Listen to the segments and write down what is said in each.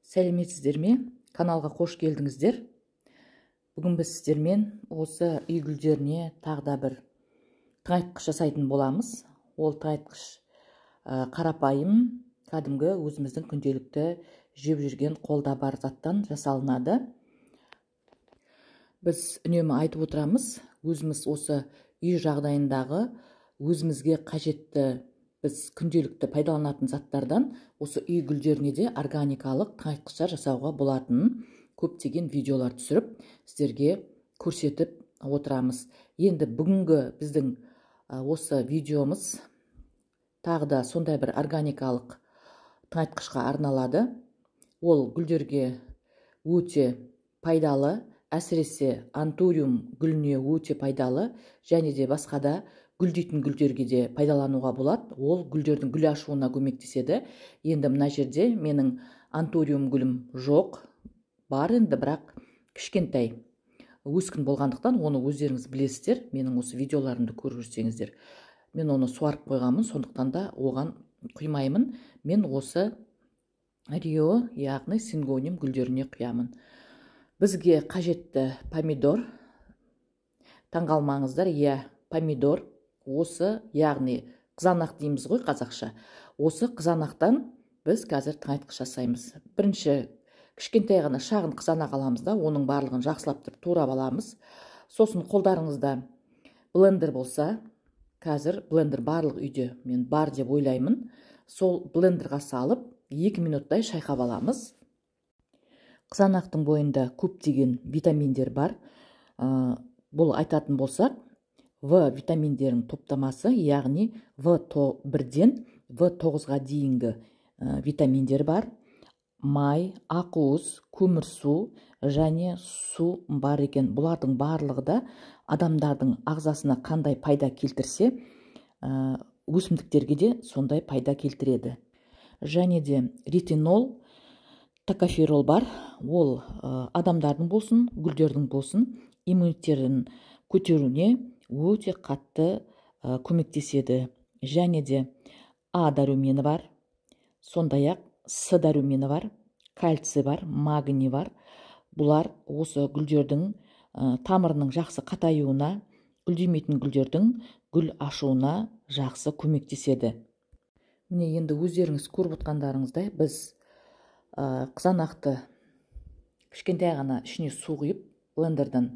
Сәлеметсіздер ме? Каналға қош келдіңіздер. Бүгін біз сіздермен осы үй гүлдеріне тағы да бір тыңайтқыш жасайтын боламыз. Ол тыңайтқыш қарапайым, кәдімгі өзіміздің күнделікті жеп жүрген қолда бар заттан жасалынады. Біз үнемі айтып отырамыз, өзіміз осы үй жағдайындағы өзімізге қажетті біз күнделікті пайдаланатын заттардан осы үй гүлдеріне де органикалық тыңайтқыштар жасауға болатынын көптеген видеолар түсіріп сіздерге көрсетіп отырамыз. Енді бүгінгі біздің осы видеомыз тағы да сондай бір органикалық тыңайтқышқа арналады. Ол гүлдерге өте пайдалы, әсіресе антуриум гүліне өте пайдалы, және де басқа да гүлдейтін гүлдерге де пайдалануға болады. Ол гүлдердің гүл ашуына көмектеседі. Енді мына жерде менің антуриум гүлім жоқ, бар енді, бірақ кішкентай өскін болғандықтан оны өздеріңіз білесіздер. Менің осы видеоларымды көріп жүрсеңіздер, мен оны суарып қойғанмын, сондықтан да оған құймаймын. Мен осы рио, яғни сингониум гүлдеріне құямын. Бізге қажетті помидор, таңғалмаңыздар, помидор, осы, яғни қызанақ дейміз ғой қазақша. Осы қызанақтан біз қазір тыңайтқыш жасаймыз. Бірінші кішкентай ғана шағын қызанақ аламыз да, оның барлығын жақсылап тұрып турап аламыз. Сосын қолдарыңызда блендер болса, қазір блендер барлық үйде мен бар деп ойлаймын. Сол блендерға салып 2 минуттай шайқап аламыз. Қызанақтың бойында көптеген витаминдер бар. Бұл айтатын болсақ, В витаминдерінің топтамасы, яғни В1-ден В9-ға дейінгі витаминдер бар. Май, ақуыз, көмірсу және су бар екен. Бұлардың барлығы да адамдардың ағзасына қандай пайда келтірсе, өсімдіктерге де сондай пайда келтіреді. Және де ретинол, токоферол бар. Ол адамдардың болсын, гүлдердің болсын, иммунитеттерін көтеруіне өте қатты көмектеседі. Және де А дәрумені бар, сондай-ақ С дәрумені бар, кальций бар, магний бар. Бұлар осы гүлдердің тамырының жақсы қатаюына, гүлдемейтін гүлдердің гүл ашуына жақсы көмектеседі. Міне енді өздеріңіз көріп отқандарыңыздай, біз қызанақты кішкентай ғана ішіне су құйып блендерден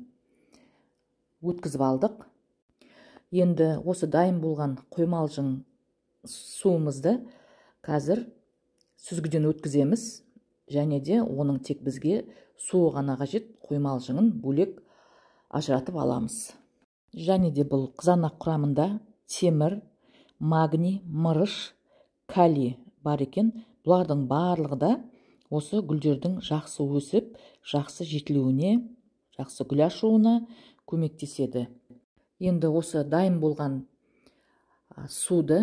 өткізіп алдық. Енді осы дайын болған қоймалжың суымызды қазір сүзгіден өткіземіз, және де оның тек бізге суы ғана қажет, қоймалжыңын бөлек ажыратып аламыз. Және де бұл қызанақ құрамында темір, магний, мырыш, калий бар екен. Бұлардың барлығы да осы гүлдердің жақсы өсіп, жақсы жетілуіне, жақсы гүл ашуына көмектеседі. Енді осы дайын болған суды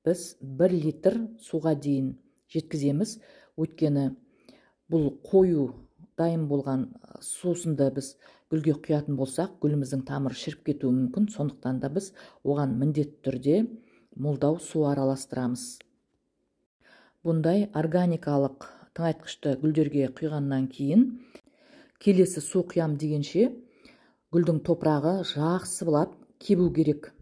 біз 1 литр суға дейін жеткіземіз. Өйткені бұл қою дайын болған сусынды біз гүлге құятын болсақ, гүліміздің тамыры шіріп кетуі мүмкін. Сондықтан да біз оған міндетті түрде молдау су араластырамыз. Бұндай органикалық тыңайтқышты гүлдерге құйғаннан кейін, келесі су құям дегенше гүлдің топырағы жақсы болып кебу керек.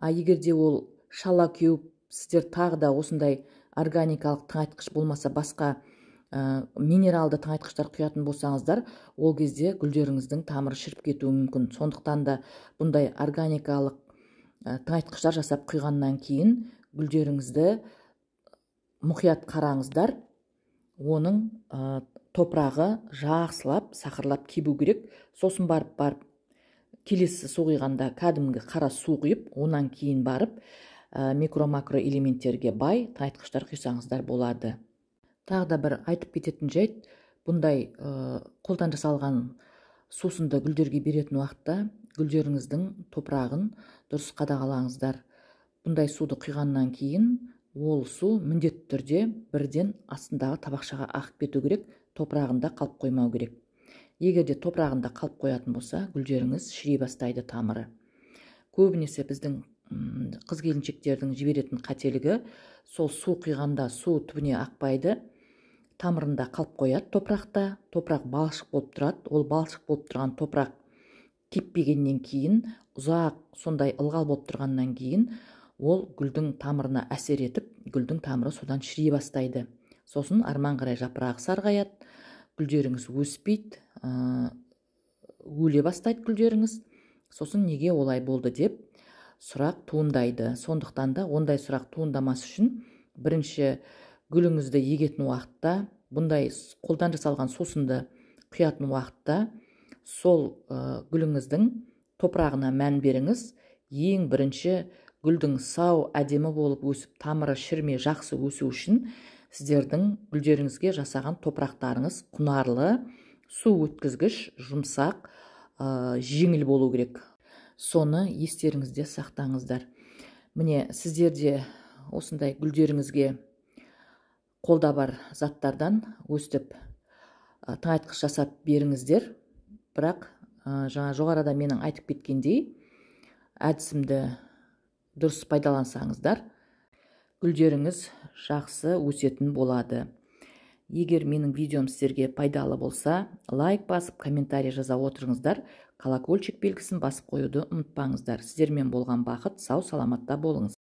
Егерде ол шала кеуіп, сіздер тағы да осындай органикалық тыңайтқыш болмаса басқа минералды тыңайтқыштар құятын болсаңыздар, ол кезде гүлдеріңіздің тамыры шіріп кетуі мүмкін. Сондықтан да бұндай органикалық тыңайтқыштар жасап құйғаннан кейін гүлдеріңізді мұқият қараңыздар. Оның топырағы жақсылап, сақырлап кебу керек. Сосын барып келесі су құйғанда кәдімгі қара су құйып, онан кейін барып микро-макро элементтерге бай тыңайтқыштар құйсаңыздар болады. Тағы да бір айтып кететін жайт, бұндай қолдан жасалған сусынды гүлдерге беретін уақытта гүлдеріңіздің топырағын дұрыс қадағалаңыздар. Бұндай суды құйғаннан кейін ол су міндетті түрде бірден астындағы табақшаға ағып кету керек, топырағында қалып қоймау керек. Егерде топырағында қалып қоятын болса, гүлдеріңіз шірей бастайды тамыры. Көбінесе біздің қыз-келіншектердің жіберетін қателігі, сол су құйғанда су түбіне ақпайды, тамырында қалып қояды топырақта. Топырақ балшық болып тұрады. Ол балшық болып тұрған топырақ кеппегеннен кейін, ұзақ сондай ылғал болып тұрғаннан кейін, ол гүлдің тамырына әсер етіп, гүлдің тамыры содан шірей бастайды. Сосын арман қарай жапырағы сарғаяды, гүлдеріңіз өспейді, өле бастайды гүлдеріңіз. Сосын неге олай болды деп сұрақ туындайды. Сондықтан да ондай сұрақ туындамас үшін бірінші гүліңізді егетін уақытта, бұндай қолдан жасалған сусынды құятын уақытта сол гүліңіздің топырағына мән беріңіз. Ең бірінші гүлдің сау, әдемі болып өсіп, тамыры шірмей жақсы өсу үшін сіздердің гүлдеріңізге жасаған топырақтарыңыз құнарлы, су өткізгіш, жұмсақ, жеңіл болу керек. Соны естеріңізде сақтаңыздар. Міне, сіздерде осындай гүлдеріңізге қолда бар заттардан өстіп тыңайтқыш жасап беріңіздер. Бірақ жаңа жоғарыда менің айтып кеткендей, әдісімді дұрыс пайдалансаңыздар, гүлдеріңіз жақсы өсетін болады. Егер менің видеом сіздерге пайдалы болса, лайк басып, комментарий жаза отырыңыздар. Колокольчик белгісін басып қоюды ұмытпаңыздар. Сіздермен болған бақыт, сау саламатта болыңыз.